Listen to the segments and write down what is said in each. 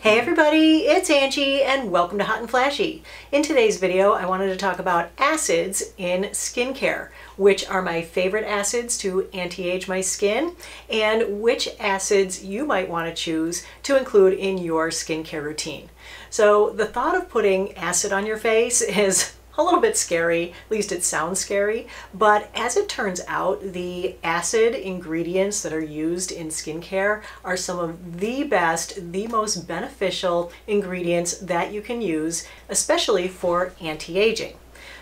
Hey everybody, it's Angie and welcome to Hot and Flashy. In today's video, I wanted to talk about acids in skincare, which are my favorite acids to anti-age my skin, and which acids you might want to choose to include in your skincare routine. So the thought of putting acid on your face is a little bit scary, at least it sounds scary, but as it turns out, the acid ingredients that are used in skincare are some of the best, the most beneficial ingredients that you can use, especially for anti-aging.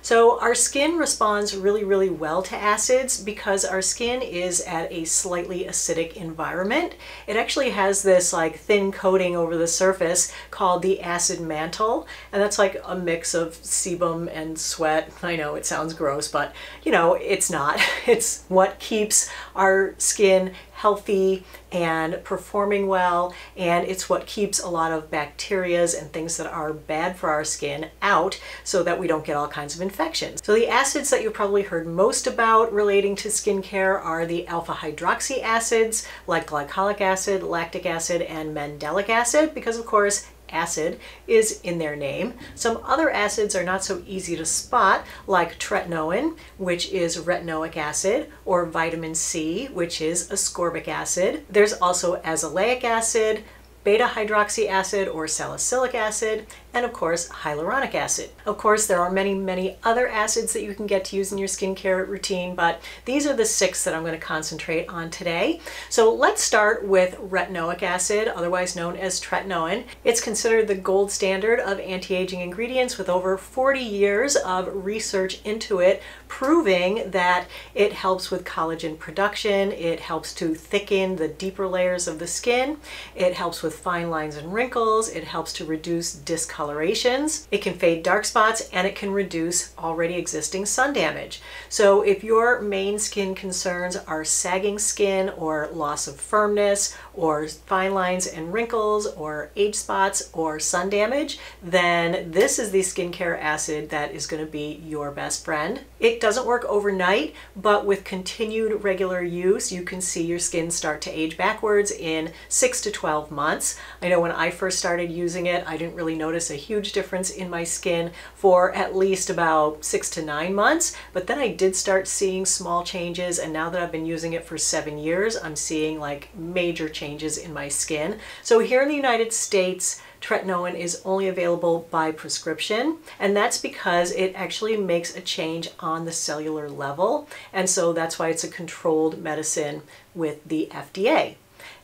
So our skin responds really well to acids because our skin is at a slightly acidic environment. It actually has this like thin coating over the surface called the acid mantle, and that's like a mix of sebum and sweat. I know it sounds gross, but you know, it's not. It's what keeps our skin healthy and performing well, and it's what keeps a lot of bacterias and things that are bad for our skin out so that we don't get all kinds of infections. So the acids that you've probably heard most about relating to skincare are the alpha hydroxy acids like Glycolic Acid, Lactic Acid, and Mandelic Acid, because of course acid is in their name. Some other acids are not so easy to spot, like Tretinoin, which is Retinoic Acid, or vitamin C, which is Ascorbic Acid. There's also Azelaic Acid, BetaHydroxy Acid or Salicylic Acid, and of course Hyaluronic Acid. Of course there are many other acids that you can get to use in your skincare routine, but these are the 6 that I'm going to concentrate on today. So let's start with Retinoic Acid, otherwise known as Tretinoin. It's considered the gold standard of anti-aging ingredients with over 40 years of research into it, proving that it helps with collagen production, it helps to thicken the deeper layers of the skin, it helps with fine lines and wrinkles, it helps to reduce discolorations, it can fade dark spots, and it can reduce already existing sun damage. So if your main skin concerns are sagging skin or loss of firmness or fine lines and wrinkles or age spots or sun damage, then this is the skincare acid that is going to be your best friend. It doesn't work overnight, but with continued regular use, you can see your skin start to age backwards in 6 to 12 months. I know when I first started using it, I didn't really notice a huge difference in my skin for at least about 6 to 9 months, but then I did start seeing small changes, and now that I've been using it for 7 years, I'm seeing like major changes in my skin. So here in the United States, Tretinoin is only available by prescription, and that's because it actually makes a change on the cellular level, and so that's why it's a controlled medicine with the FDA.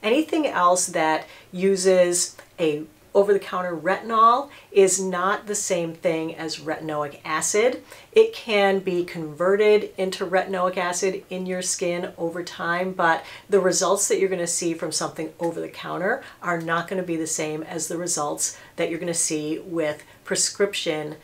Anything else that uses a over-the-counter retinol is not the same thing as retinoic acid. It can be converted into retinoic acid in your skin over time, but the results that you're going to see from something over-the-counter are not going to be the same as the results that you're going to see with prescription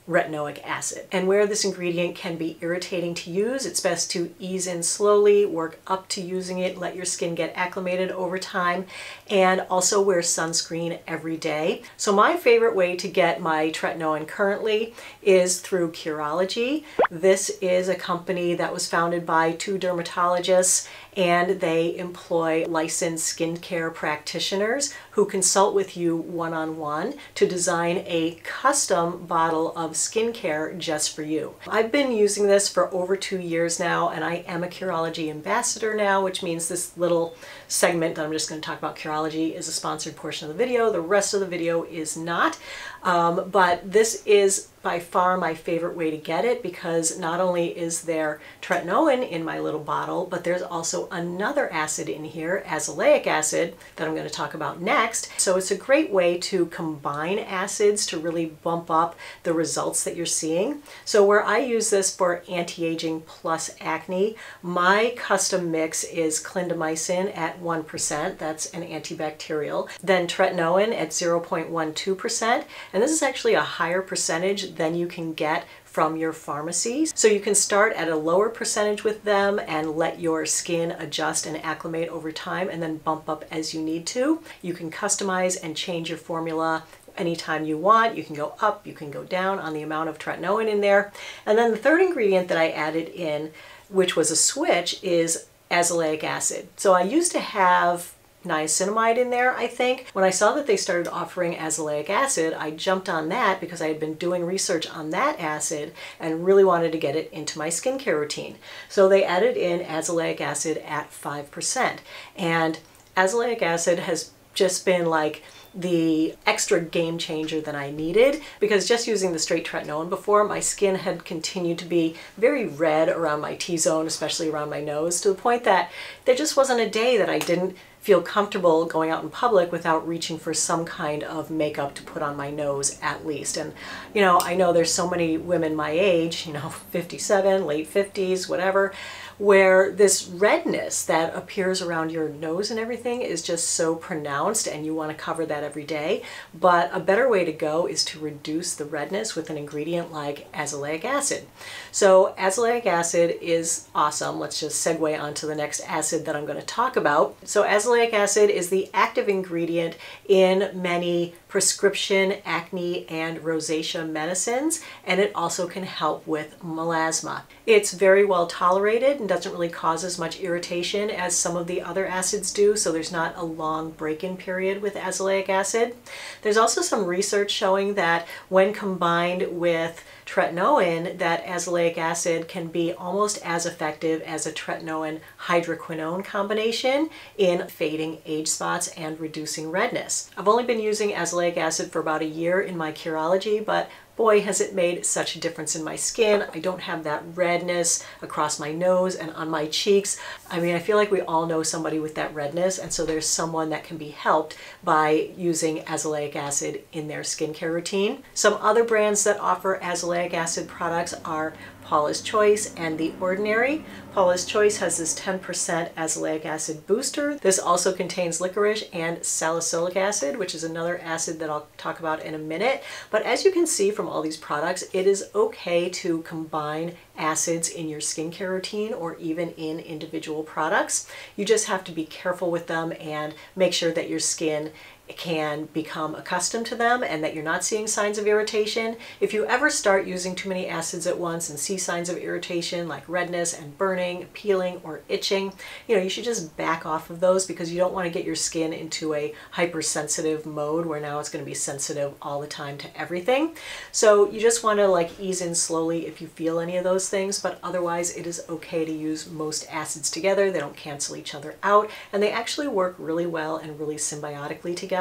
retinoic acid. And where this ingredient can be irritating to use, it's best to ease in slowly, work up to using it, let your skin get acclimated over time, and also wear sunscreen every day. So my favorite way to get my Tretinoin currently is through Cureology. This is a company that was founded by 2 dermatologists, and they employ licensed skincare practitioners who consult with you one-on-one to design a custom bottle of skincare just for you. I've been using this for over 2 years now, and I am a Cureology ambassador now, which means this little segment that I'm just going to talk about Cureology is a sponsored portion of the video. The rest of the video is not, but this is by far my favorite way to get it, because not only is there Tretinoin in my little bottle, but there's also another acid in here, Azelaic Acid, that I'm going to talk about next. So it's a great way to combine acids to really bump up the results that you're seeing. So where I use this for anti-aging plus acne, my custom mix is clindamycin at 1%, that's an antibacterial, then Tretinoin at 0.12%, and this is actually a higher percentage than you can get from your pharmacies. So you can start at a lower percentage with them and let your skin adjust and acclimate over time, and then bump up as you need to. You can customize and change your formula anytime you want. You can go up, you can go down on the amount of Tretinoin in there. And then the third ingredient that I added in, which was a switch, is azelaic acid. So I used to have niacinamide in there, I think. When I saw that they started offering azelaic acid, I jumped on that because I had been doing research on that acid and really wanted to get it into my skincare routine. So they added in azelaic acid at 5%. And azelaic acid has just been like the extra game changer that I needed, because just using the straight tretinoin before, my skin had continued to be very red around my T-zone, especially around my nose, to the point that there just wasn't a day that I didn't feel comfortable going out in public without reaching for some kind of makeup to put on my nose at least. And you know, I know there's so many women my age, you know, 57, late 50s, whatever, where this redness that appears around your nose and everything is just so pronounced, and you want to cover that every day. But a better way to go is to reduce the redness with an ingredient like azelaic acid. So azelaic acid is awesome. Let's just segue on to the next acid that I'm going to talk about. So azelaic acid is the active ingredient in many prescription acne and rosacea medicines, and it also can help with melasma. It's very well tolerated and doesn't really cause as much irritation as some of the other acids do, so there's not a long break-in period with azelaic acid. There's also some research showing that when combined with tretinoin, that azelaic acid can be almost as effective as a tretinoin hydroquinone combination in fading age spots and reducing redness. I've only been using azelaic acid for about a year in my Cureology, but boy, has it made such a difference in my skin. I don't have that redness across my nose and on my cheeks. I mean, I feel like we all know somebody with that redness, and so there's someone that can be helped by using azelaic acid in their skincare routine. Some other brands that offer azelaic acid products are Paula's Choice and The Ordinary. Paula's Choice has this 10% azelaic acid booster. This also contains licorice and salicylic acid, which is another acid that I'll talk about in a minute. But as you can see from all these products, it is okay to combine acids in your skincare routine or even in individual products. You just have to be careful with them and make sure that your skin can become accustomed to them and that you're not seeing signs of irritation. If you ever start using too many acids at once and see signs of irritation like redness and burning, peeling, or itching, you know, you should just back off of those, because you don't want to get your skin into a hypersensitive mode where now it's going to be sensitive all the time to everything. So you just want to like ease in slowly if you feel any of those things, but otherwise it is okay to use most acids together. They don't cancel each other out, and they actually work really well and really symbiotically together.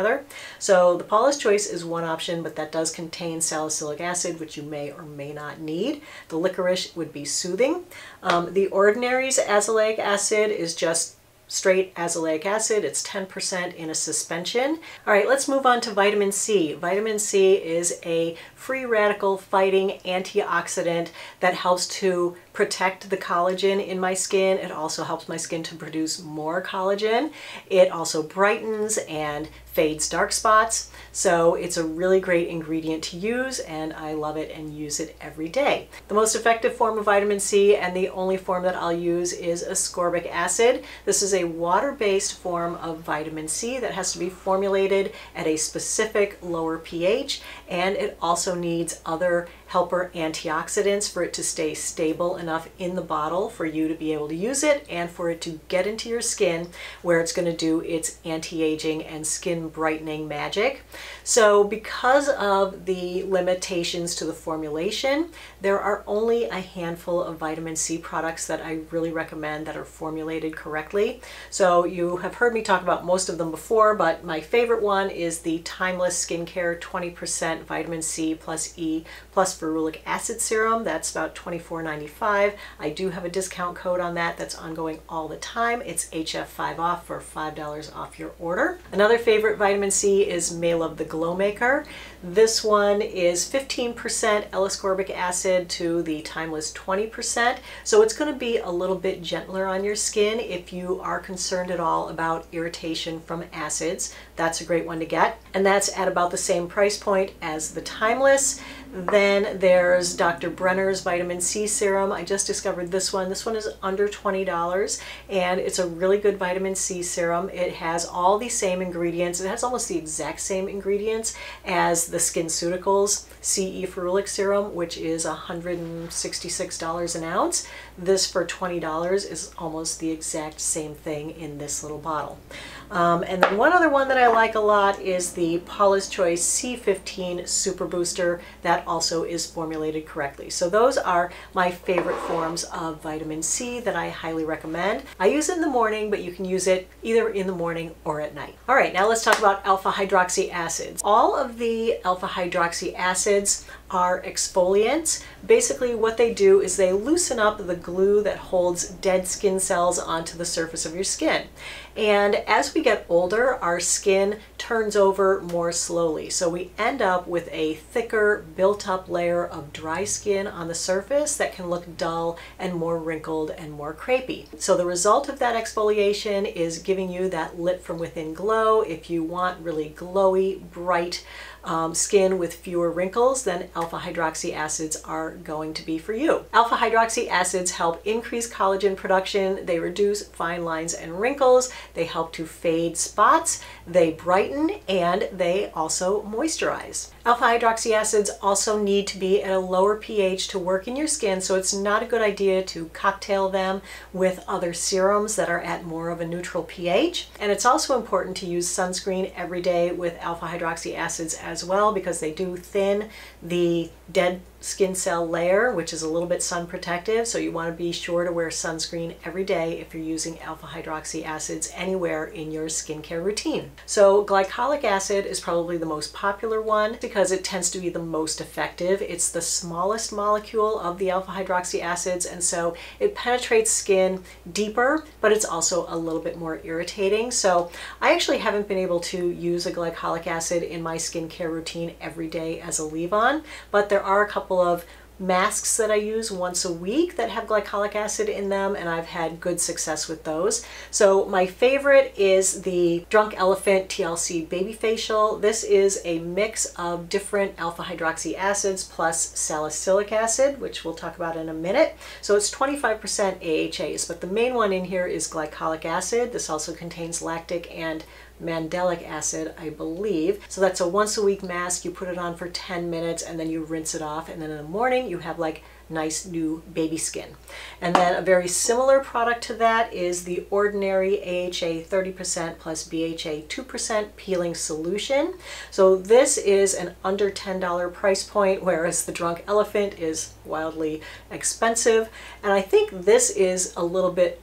So the Paula's Choice is one option, but that does contain salicylic acid, which you may or may not need. The licorice would be soothing. The Ordinary's azelaic acid is just straight azelaic acid. It's 10% in a suspension. All right, let's move on to vitamin C. Vitamin C is a free radical fighting antioxidant that helps to protect the collagen in my skin. It also helps my skin to produce more collagen. It also brightens and fades dark spots. So it's a really great ingredient to use, and I love it and use it every day. The most effective form of vitamin C, and the only form that I'll use, is ascorbic acid. This is a water-based form of vitamin C that has to be formulated at a specific lower pH, and it also needs other helper antioxidants for it to stay stable enough in the bottle for you to be able to use it and for it to get into your skin where it's going to do its anti-aging and skin brightening magic. So because of the limitations to the formulation, there are only a handful of vitamin C products that I really recommend that are formulated correctly. So you have heard me talk about most of them before, but my favorite one is the Timeless Skincare 20% vitamin C plus E plus ferulic acid serum. That's about $24.95. I do have a discount code on that that's ongoing all the time. It's HF5 off for $5 off your order. Another favorite vitamin C is May Love the Glow Maker. This one is 15% L-ascorbic acid to the Timeless 20%. So it's going to be a little bit gentler on your skin if you are concerned at all about irritation from acids. That's a great one to get. And that's at about the same price point as the Timeless. Then there's Dr. Brenner's Vitamin C Serum. I just discovered this one. This one is under $20, and it's a really good vitamin C serum. It has all the same ingredients. It has almost the exact same ingredients as the SkinCeuticals CE Ferulic Serum, which is $166 an ounce. This for $20 is almost the exact same thing in this little bottle. And then one other one that I like a lot is the Paula's Choice C15 Super Booster that also is formulated correctly. So those are my favorite forms of vitamin C that I highly recommend. I use it in the morning, but you can use it either in the morning or at night. All right, now let's talk about alpha hydroxy acids. All of the alpha hydroxy acids are exfoliants. Basically what they do is they loosen up the glue that holds dead skin cells onto the surface of your skin. And as we get older, our skin turns over more slowly. So we end up with a thicker, built-up layer of dry skin on the surface that can look dull and more wrinkled and more crepey. So the result of that exfoliation is giving you that lit from within glow. If you want really glowy, bright skin with fewer wrinkles, then alpha hydroxy acids are going to be for you. Alpha hydroxy acids help increase collagen production, they reduce fine lines and wrinkles, they help to fade spots, they brighten, and they also moisturize. Alpha hydroxy acids also need to be at a lower pH to work in your skin, so it's not a good idea to cocktail them with other serums that are at more of a neutral pH. And it's also important to use sunscreen every day with alpha hydroxy acids as well, because they do thin the dead skin cell layer, which is a little bit sun protective. So you want to be sure to wear sunscreen every day if you're using alpha hydroxy acids anywhere in your skincare routine. So glycolic acid is probably the most popular one because it tends to be the most effective. It's the smallest molecule of the alpha hydroxy acids, and so it penetrates skin deeper, but it's also a little bit more irritating. So I actually haven't been able to use a glycolic acid in my skincare routine every day as a leave-on, but there are a couple of masks that I use once a week that have glycolic acid in them, and I've had good success with those. So my favorite is the Drunk Elephant TLC Baby Facial. This is a mix of different alpha hydroxy acids plus salicylic acid, which we'll talk about in a minute. So it's 25% AHAs, but the main one in here is glycolic acid. This also contains lactic and Mandelic acid, I believe. So that's a once a week mask. You put it on for 10 minutes and then you rinse it off, and then in the morning you have like nice new baby skin. And then a very similar product to that is the ordinary AHA 30% plus BHA 2% peeling solution. So this is an under $10 price point, whereas the Drunk Elephant is wildly expensive. And I think this is a little bit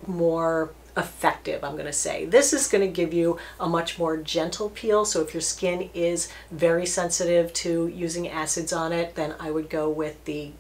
more effective, I'm going to say. This is going to give you a much more gentle peel, so if your skin is very sensitive to using acids on it, then I would go with the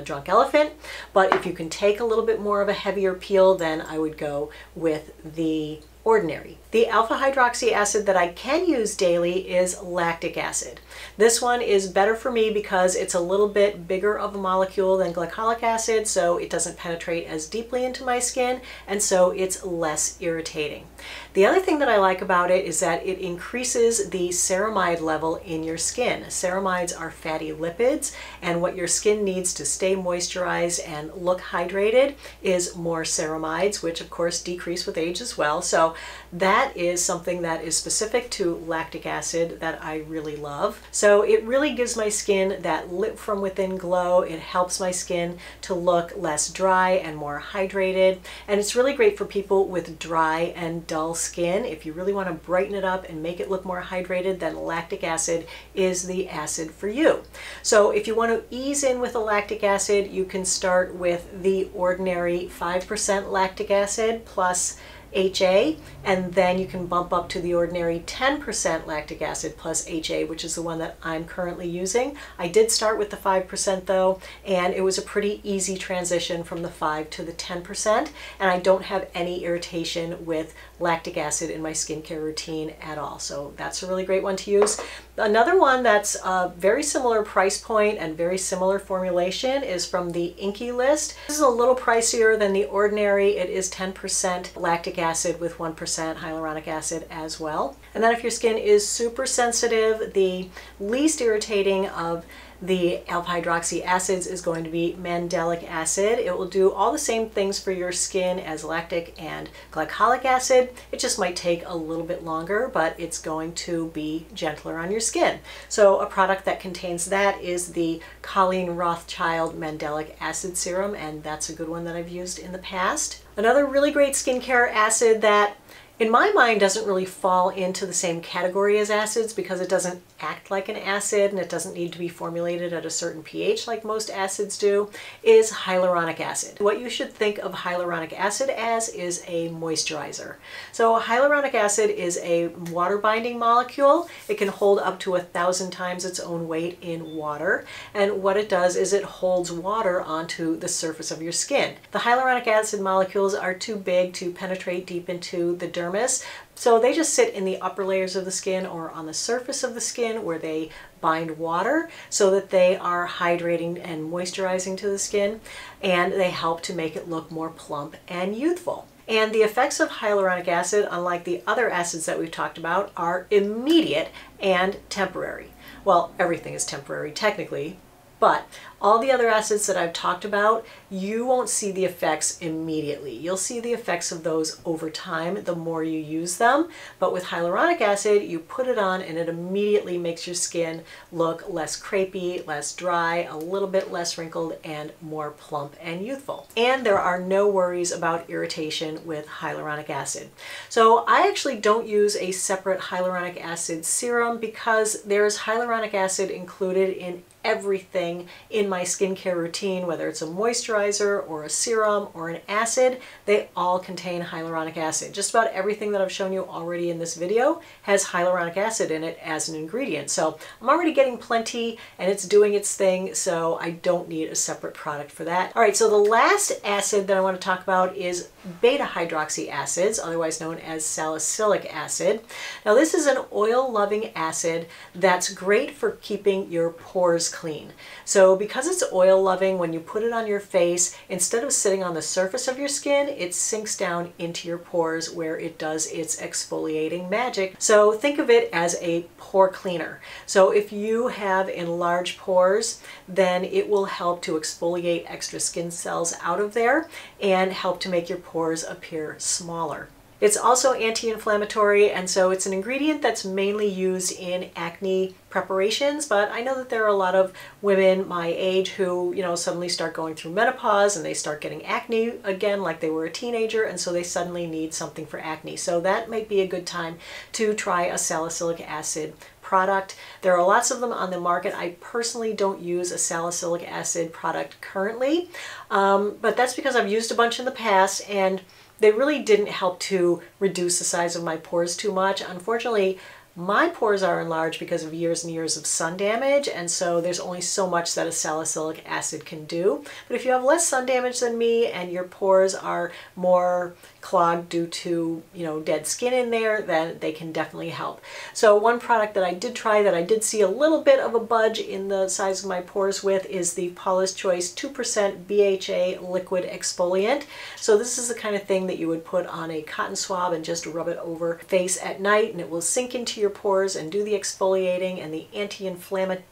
Drunk Elephant. But if you can take a little bit more of a heavier peel, then I would go with the ordinary. The alpha hydroxy acid that I can use daily is lactic acid. This one is better for me because it's a little bit bigger of a molecule than glycolic acid, so it doesn't penetrate as deeply into my skin, and so it's less irritating. The other thing that I like about it is that it increases the ceramide level in your skin. Ceramides are fatty lipids, and what your skin needs to stay moisturized and look hydrated is more ceramides, which of course decrease with age as well. So that is something that is specific to lactic acid that I really love. So it really gives my skin that lit from within glow. It helps my skin to look less dry and more hydrated. And it's really great for people with dry and dull skin. If you really want to brighten it up and make it look more hydrated, then lactic acid is the acid for you. So if you want to ease in with a lactic acid, you can start with the ordinary 5% lactic acid plus HA, and then you can bump up to the ordinary 10% lactic acid plus HA, which is the one that I'm currently using. I did start with the 5% though, and it was a pretty easy transition from the 5 to the 10%, and I don't have any irritation with lactic acid in my skincare routine at all. So that's a really great one to use. Another one that's a very similar price point and very similar formulation is from the Inky list. This is a little pricier than the ordinary. It is 10% lactic acid with 1% hyaluronic acid as well. And then if your skin is super sensitive, the least irritating of the alpha hydroxy acids is going to be Mandelic Acid. It will do all the same things for your skin as lactic and glycolic acid. It just might take a little bit longer, but it's going to be gentler on your skin. So a product that contains that is the Colleen Rothschild Mandelic Acid Serum, and that's a good one that I've used in the past. Another really great skincare acid that in my mind doesn't really fall into the same category as acids because it doesn't act like an acid and it doesn't need to be formulated at a certain pH like most acids do, is hyaluronic acid. What you should think of hyaluronic acid as is a moisturizer. So hyaluronic acid is a water binding molecule. It can hold up to 1,000 times its own weight in water, and what it does is it holds water onto the surface of your skin. The hyaluronic acid molecules are too big to penetrate deep into the dermis, so they just sit in the upper layers of the skin or on the surface of the skin where they bind water so that they are hydrating and moisturizing to the skin, and they help to make it look more plump and youthful. And the effects of hyaluronic acid, unlike the other acids that we've talked about, are immediate and temporary. Well, everything is temporary technically, but all the other acids that I've talked about, you won't see the effects immediately. You'll see the effects of those over time the more you use them. But with hyaluronic acid, you put it on and it immediately makes your skin look less crepey, less dry, a little bit less wrinkled, and more plump and youthful. And there are no worries about irritation with hyaluronic acid. So I actually don't use a separate hyaluronic acid serum because there's hyaluronic acid included in everything in my skincare routine, whether it's a moisturizer or a serum or an acid, they all contain hyaluronic acid. Just about everything that I've shown you already in this video has hyaluronic acid in it as an ingredient. So I'm already getting plenty and it's doing its thing, so I don't need a separate product for that. All right, so the last acid that I want to talk about is BetaHydroxy acids, otherwise known as Salicylic Acid. Now this is an oil-loving acid that's great for keeping your pores clean. So because it's oil loving, when you put it on your face, instead of sitting on the surface of your skin, it sinks down into your pores where it does its exfoliating magic. So think of it as a pore cleaner. So if you have enlarged pores, then it will help to exfoliate extra skin cells out of there and help to make your pores appear smaller. It's also anti-inflammatory, and so it's an ingredient that's mainly used in acne preparations, but I know that there are a lot of women my age who, suddenly start going through menopause and they start getting acne again like they were a teenager, and so they suddenly need something for acne. So that might be a good time to try a salicylic acid product. There are lots of them on the market. I personally don't use a salicylic acid product currently, but that's because I've used a bunch in the past and they really didn't help to reduce the size of my pores too much. Unfortunately, my pores are enlarged because of years and years of sun damage, and so there's only so much that a salicylic acid can do. But if you have less sun damage than me and your pores are more clogged due to, dead skin in there, then they can definitely help. So one product that I did try that I did see a little bit of a budge in the size of my pores with is the Paula's Choice 2% BHA liquid exfoliant. So this is the kind of thing that you would put on a cotton swab and just rub it over face at night, and it will sink into your pores and do the exfoliating and the anti-inflammatory,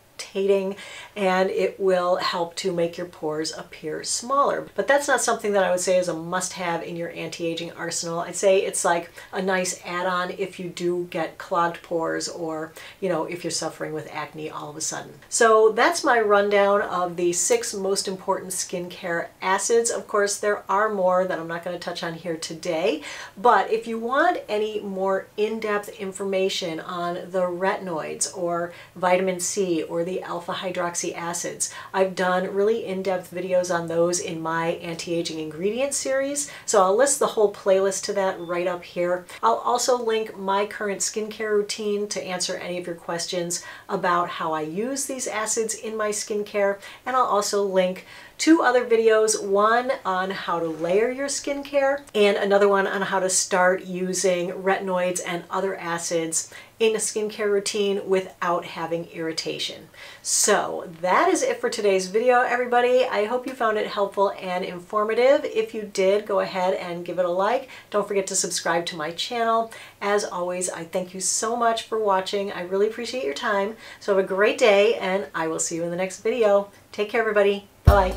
and it will help to make your pores appear smaller. But that's not something that I would say is a must-have in your anti-aging arsenal. I'd say it's like a nice add-on if you do get clogged pores or, if you're suffering with acne all of a sudden. So that's my rundown of the 6 most important skincare acids. Of course, there are more that I'm not going to touch on here today, but if you want any more in-depth information on the retinoids or vitamin C or the alpha hydroxy acids, I've done really in-depth videos on those in my anti-aging ingredient series, so I'll list the whole playlist to that right up here. I'll also link my current skincare routine to answer any of your questions about how I use these acids in my skincare, and I'll also link 2 other videos, one on how to layer your skincare and another one on how to start using retinoids and other acids in a skincare routine without having irritation. So that is it for today's video, everybody. I hope you found it helpful and informative. If you did, go ahead and give it a like. Don't forget to subscribe to my channel. As always, I thank you so much for watching. I really appreciate your time. So have a great day, and I will see you in the next video. Take care, everybody. Bye.